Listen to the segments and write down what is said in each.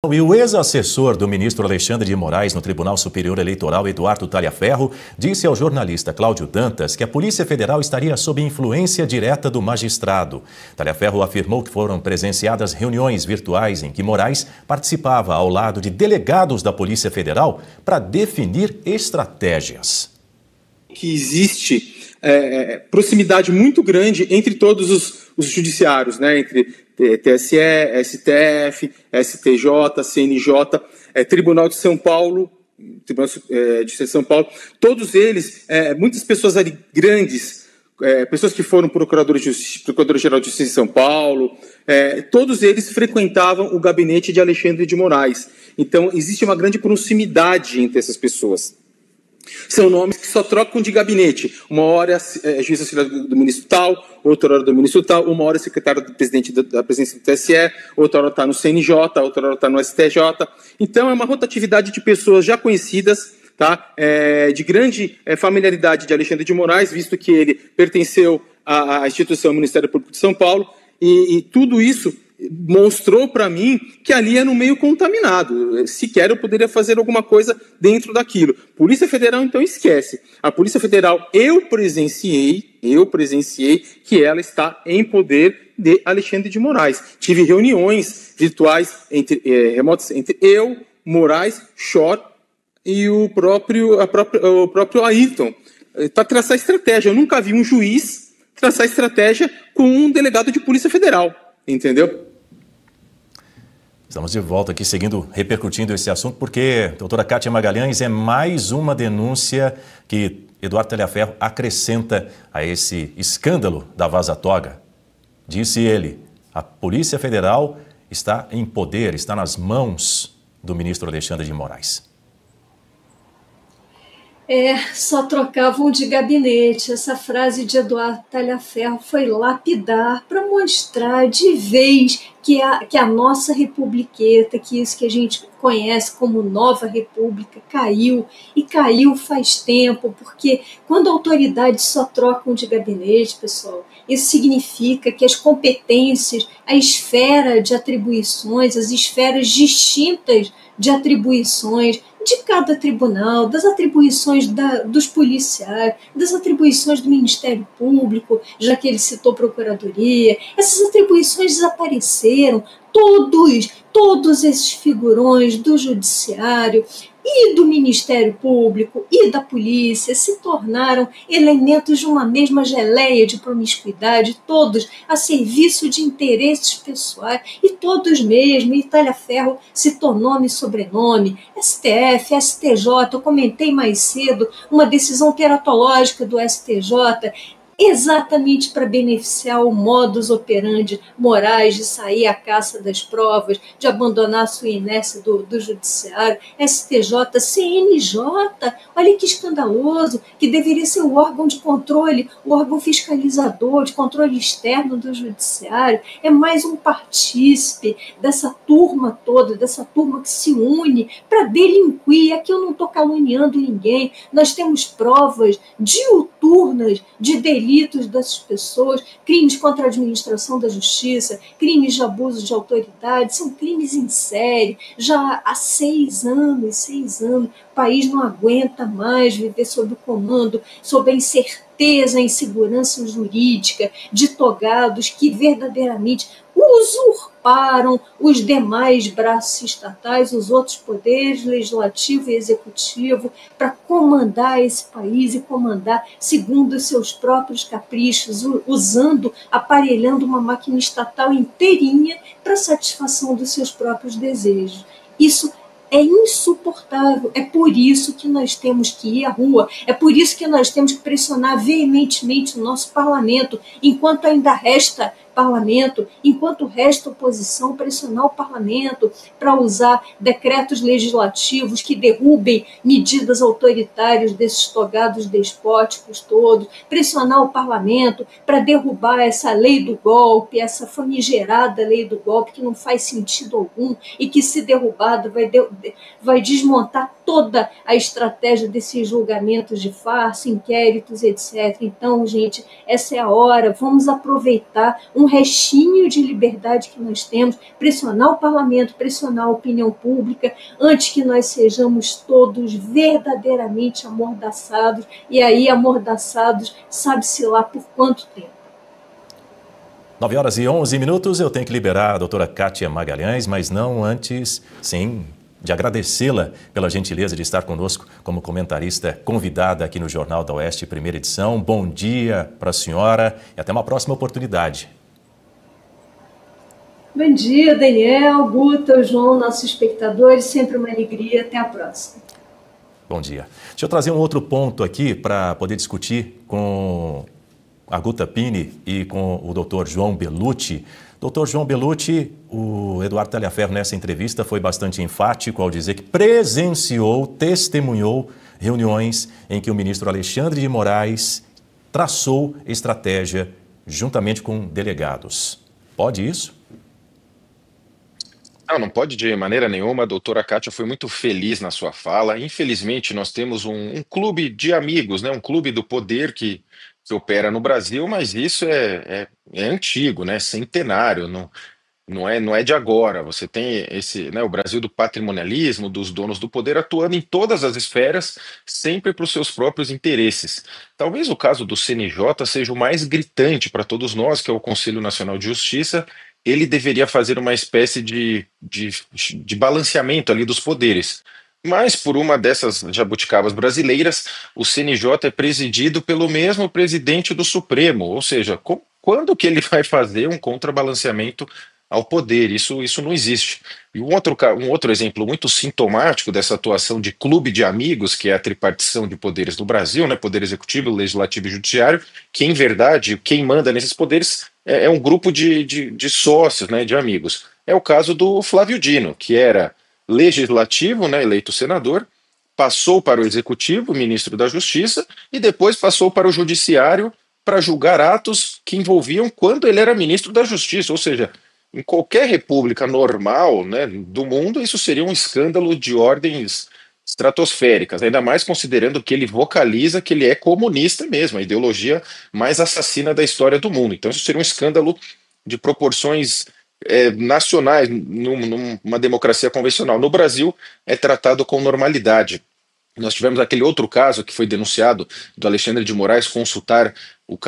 E o ex-assessor do ministro Alexandre de Moraes no Tribunal Superior Eleitoral, Eduardo Talhaferro, disse ao jornalista Cláudio Dantas que a Polícia Federal estaria sob influência direta do magistrado. Talhaferro afirmou que foram presenciadas reuniões virtuais em que Moraes participava ao lado de delegados da Polícia Federal para definir estratégias. Que existe proximidade muito grande entre todos os judiciários, né? Entre TSE, STF, STJ, CNJ, Tribunal de São Paulo, Tribunal de São Paulo, todos eles, muitas pessoas ali grandes, pessoas que foram Procurador-Geral de Justiça de São Paulo, todos eles frequentavam o gabinete de Alexandre de Moraes. Então, existe uma grande proximidade entre essas pessoas. São nomes que só trocam de gabinete. Uma hora é juiz auxiliar do ministro tal, outra hora do ministro tal, uma hora é secretário do presidente da presidência do TSE, outra hora está no CNJ, outra hora está no STJ. Então, é uma rotatividade de pessoas já conhecidas, tá? De grande familiaridade de Alexandre de Moraes, visto que ele pertenceu à instituição Ministério Público de São Paulo, e tudo isso mostrou para mim que ali era um meio contaminado. Sequer eu poderia fazer alguma coisa dentro daquilo. Polícia Federal, então, esquece. A Polícia Federal, eu presenciei que ela está em poder de Alexandre de Moraes. Tive reuniões virtuais, remotas, entre eu, Moraes, Schor e o próprio Ayrton, para traçar estratégia. Eu nunca vi um juiz traçar estratégia com um delegado de Polícia Federal. Entendeu? Estamos de volta aqui, repercutindo esse assunto, porque, doutora Kátia Magalhães, é mais uma denúncia que Eduardo Talhaferro acrescenta a esse escândalo da Vaza Toga. Disse ele, a Polícia Federal está em poder, está nas mãos do ministro Alexandre de Moraes. Só trocavam de gabinete. Essa frase de Eduardo Talhaferro foi lapidar para mostrar de vez que a nossa republiqueta, que isso que a gente conhece como Nova República, caiu, e caiu faz tempo, porque quando autoridades só trocam de gabinete, pessoal, isso significa que as competências, a esfera de atribuições, as esferas distintas de atribuições de cada tribunal, das atribuições dos policiais, das atribuições do Ministério Público, já que ele citou Procuradoria, essas atribuições desapareceram. Todos esses figurões do Judiciário e do Ministério Público e da Polícia se tornaram elementos de uma mesma geleia de promiscuidade, todos a serviço de interesses pessoais, e todos mesmo, e Talhaferro citou nome e sobrenome, STF, STJ, eu comentei mais cedo, uma decisão teratológica do STJ, exatamente para beneficiar o modus operandi Moraes de sair à caça das provas, de abandonar a sua inércia do judiciário, STJ, CNJ, olha que escandaloso, que deveria ser o órgão de controle, o órgão fiscalizador, de controle externo do judiciário, é mais um partícipe dessa turma toda, dessa turma que se une para delinquir. Aqui eu não estou caluniando ninguém, nós temos provas diuturnas de delitos dessas pessoas, crimes contra a administração da justiça, crimes de abuso de autoridade, são crimes em série, já há 6 anos, o país não aguenta mais viver sob o comando, sob a incerteza, a insegurança jurídica de togados que verdadeiramente usurparam os demais braços estatais, os outros poderes, legislativo e executivo, para comandar esse país e comandar segundo os seus próprios caprichos, aparelhando uma máquina estatal inteirinha para satisfação dos seus próprios desejos. Isso é insuportável, é por isso que nós temos que ir à rua, é por isso que nós temos que pressionar veementemente o nosso parlamento, enquanto ainda resta parlamento, enquanto resta oposição, pressionar o parlamento para usar decretos legislativos que derrubem medidas autoritárias desses togados despóticos todos, pressionar o parlamento para derrubar essa lei do golpe, essa famigerada lei do golpe que não faz sentido algum e que, se derrubada, vai vai desmontar toda a estratégia desses julgamentos de farsa, inquéritos, etc. Então, gente, essa é a hora, vamos aproveitar um restinho de liberdade que nós temos, pressionar o parlamento, pressionar a opinião pública, antes que nós sejamos todos verdadeiramente amordaçados, e aí amordaçados, sabe-se lá por quanto tempo. 9h11, eu tenho que liberar a doutora Kátia Magalhães, mas não antes, sim, de agradecê-la pela gentileza de estar conosco como comentarista convidada aqui no Jornal da Oeste, primeira edição. Bom dia para a senhora e até uma próxima oportunidade. Bom dia, Daniel, Guta, João, nossos espectadores, sempre uma alegria. Até a próxima. Bom dia. Deixa eu trazer um outro ponto aqui para poder discutir com a Guta Pini e com o doutor João Bellucci. Doutor João Bellucci, o Eduardo Talhaferro nessa entrevista foi bastante enfático ao dizer que presenciou, testemunhou reuniões em que o ministro Alexandre de Moraes traçou estratégia juntamente com delegados. Pode isso? Não pode de maneira nenhuma. A doutora Kátia foi muito feliz na sua fala. Infelizmente, nós temos um clube de amigos, né? Um clube do poder que opera no Brasil, mas isso é antigo, né? Centenário, não é de agora. Você tem né, o Brasil do patrimonialismo, dos donos do poder atuando em todas as esferas, sempre para os seus próprios interesses. Talvez o caso do CNJ seja o mais gritante para todos nós, que é o Conselho Nacional de Justiça. Ele deveria fazer uma espécie de balanceamento ali dos poderes. Mas, por uma dessas jabuticabas brasileiras, o CNJ é presidido pelo mesmo presidente do Supremo, ou seja, quando que ele vai fazer um contrabalanceamento ao poder? Isso não existe. E um outro exemplo muito sintomático dessa atuação de clube de amigos, que é a tripartição de poderes no Brasil, né, poder executivo, legislativo e judiciário, que, em verdade, quem manda nesses poderes é um grupo de sócios, né, de amigos. É o caso do Flávio Dino, que era legislativo, né, eleito senador, passou para o executivo, ministro da Justiça, e depois passou para o judiciário para julgar atos que envolviam quando ele era ministro da Justiça. Ou seja, em qualquer república normal, né, do mundo, isso seria um escândalo de ordens estratosféricas, ainda mais considerando que ele vocaliza que ele é comunista mesmo, a ideologia mais assassina da história do mundo. Então isso seria um escândalo de proporções nacionais, numa democracia convencional. No Brasil, é tratado com normalidade. Nós tivemos aquele outro caso que foi denunciado do Alexandre de Moraes consultar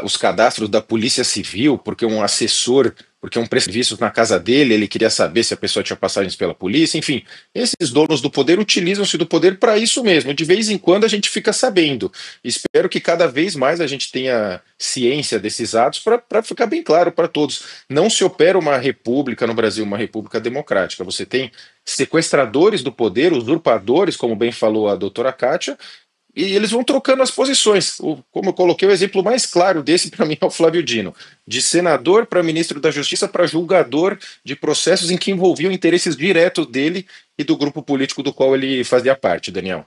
os cadastros da Polícia Civil, porque um assessor, porque um serviços na casa dele, ele queria saber se a pessoa tinha passagens pela polícia. Enfim, esses donos do poder utilizam-se do poder para isso mesmo. De vez em quando a gente fica sabendo. Espero que cada vez mais a gente tenha ciência desses atos para ficar bem claro para todos. Não se opera uma república no Brasil, uma república democrática. Você tem sequestradores do poder, usurpadores, como bem falou a doutora Kátia, e eles vão trocando as posições. Como eu coloquei, o exemplo mais claro desse para mim é o Flávio Dino, de senador para ministro da Justiça para julgador de processos em que envolviam interesses diretos dele e do grupo político do qual ele fazia parte, Daniel.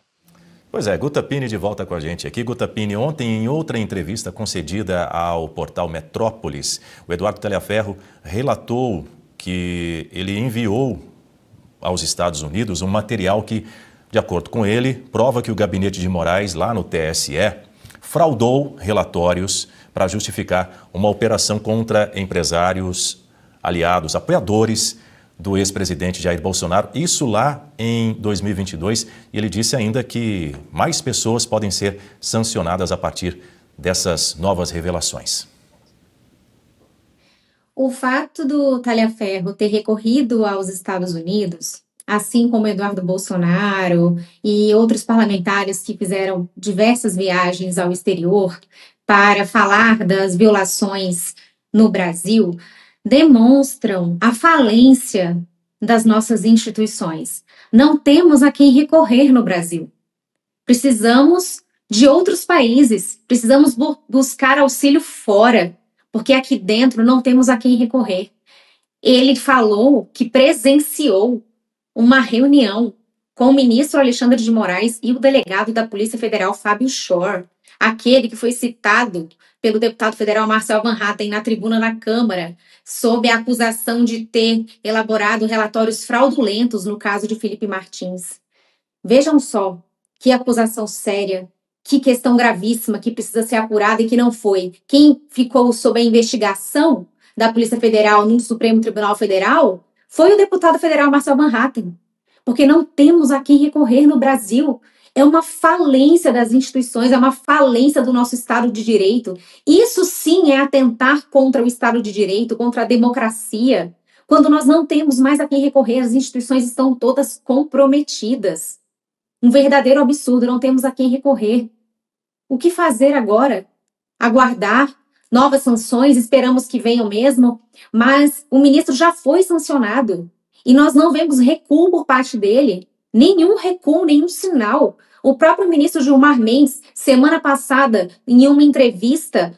Pois é, Guta Pini de volta com a gente aqui. Guta Pini, ontem em outra entrevista concedida ao portal Metrópolis, o Eduardo Talhaferro relatou que ele enviou aos Estados Unidos um material que, de acordo com ele, prova que o gabinete de Moraes, lá no TSE, fraudou relatórios para justificar uma operação contra empresários aliados, apoiadores do ex-presidente Jair Bolsonaro, isso lá em 2022. E ele disse ainda que mais pessoas podem ser sancionadas a partir dessas novas revelações. O fato do Talhaferro ter recorrido aos Estados Unidos, assim como Eduardo Bolsonaro e outros parlamentares que fizeram diversas viagens ao exterior para falar das violações no Brasil, demonstram a falência das nossas instituições. Não temos a quem recorrer no Brasil. Precisamos de outros países, precisamos buscar auxílio fora, porque aqui dentro não temos a quem recorrer. Ele falou que presenciou uma reunião com o ministro Alexandre de Moraes e o delegado da Polícia Federal, Fábio Shor, aquele que foi citado pelo deputado federal Marcel Van Hatten na tribuna na Câmara, sob a acusação de ter elaborado relatórios fraudulentos no caso de Felipe Martins. Vejam só, que acusação séria, que questão gravíssima que precisa ser apurada e que não foi. Quem ficou sob a investigação da Polícia Federal no Supremo Tribunal Federal foi o deputado federal Marcel Van Hatten, porque não temos a quem recorrer no Brasil. É uma falência das instituições, é uma falência do nosso Estado de Direito. Isso sim é atentar contra o Estado de Direito, contra a democracia. Quando nós não temos mais a quem recorrer, as instituições estão todas comprometidas. Um verdadeiro absurdo, não temos a quem recorrer. O que fazer agora? Aguardar novas sanções, esperamos que venham mesmo, mas o ministro já foi sancionado e nós não vemos recuo por parte dele. Nenhum recuo, nenhum sinal. O próprio ministro Gilmar Mendes, semana passada, em uma entrevista,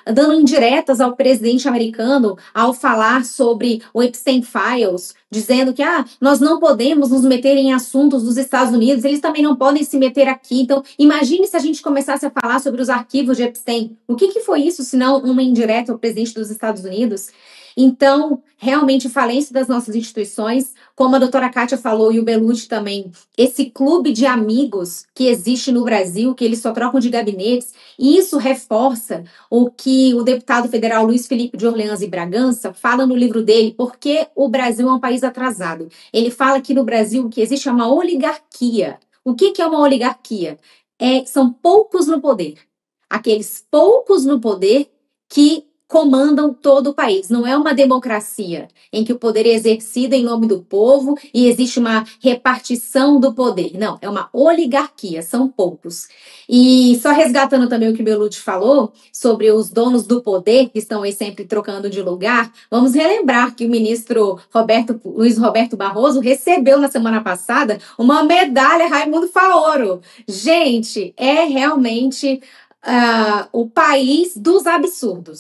dando indiretas ao presidente americano, ao falar sobre o Epstein Files, dizendo que nós não podemos nos meter em assuntos dos Estados Unidos, eles também não podem se meter aqui. Então, imagine se a gente começasse a falar sobre os arquivos de Epstein. O que foi isso, senão uma indireta ao presidente dos Estados Unidos? Então, realmente, falência das nossas instituições, como a doutora Kátia falou e o Belucci também, esse clube de amigos que existe no Brasil, que eles só trocam de gabinetes, e isso reforça o que o deputado federal Luiz Felipe de Orleans e Bragança fala no livro dele, Porque o Brasil é um País Atrasado. Ele fala que no Brasil que existe uma oligarquia. O que é uma oligarquia? São poucos no poder. Aqueles poucos no poder que comandam todo o país. Não é uma democracia em que o poder é exercido em nome do povo e existe uma repartição do poder. Não, é uma oligarquia, são poucos. E só resgatando também o que o Belucci falou sobre os donos do poder, que estão aí sempre trocando de lugar, vamos relembrar que o ministro Luiz Roberto Barroso recebeu na semana passada uma medalha Raimundo Faoro. Gente, é realmente o país dos absurdos.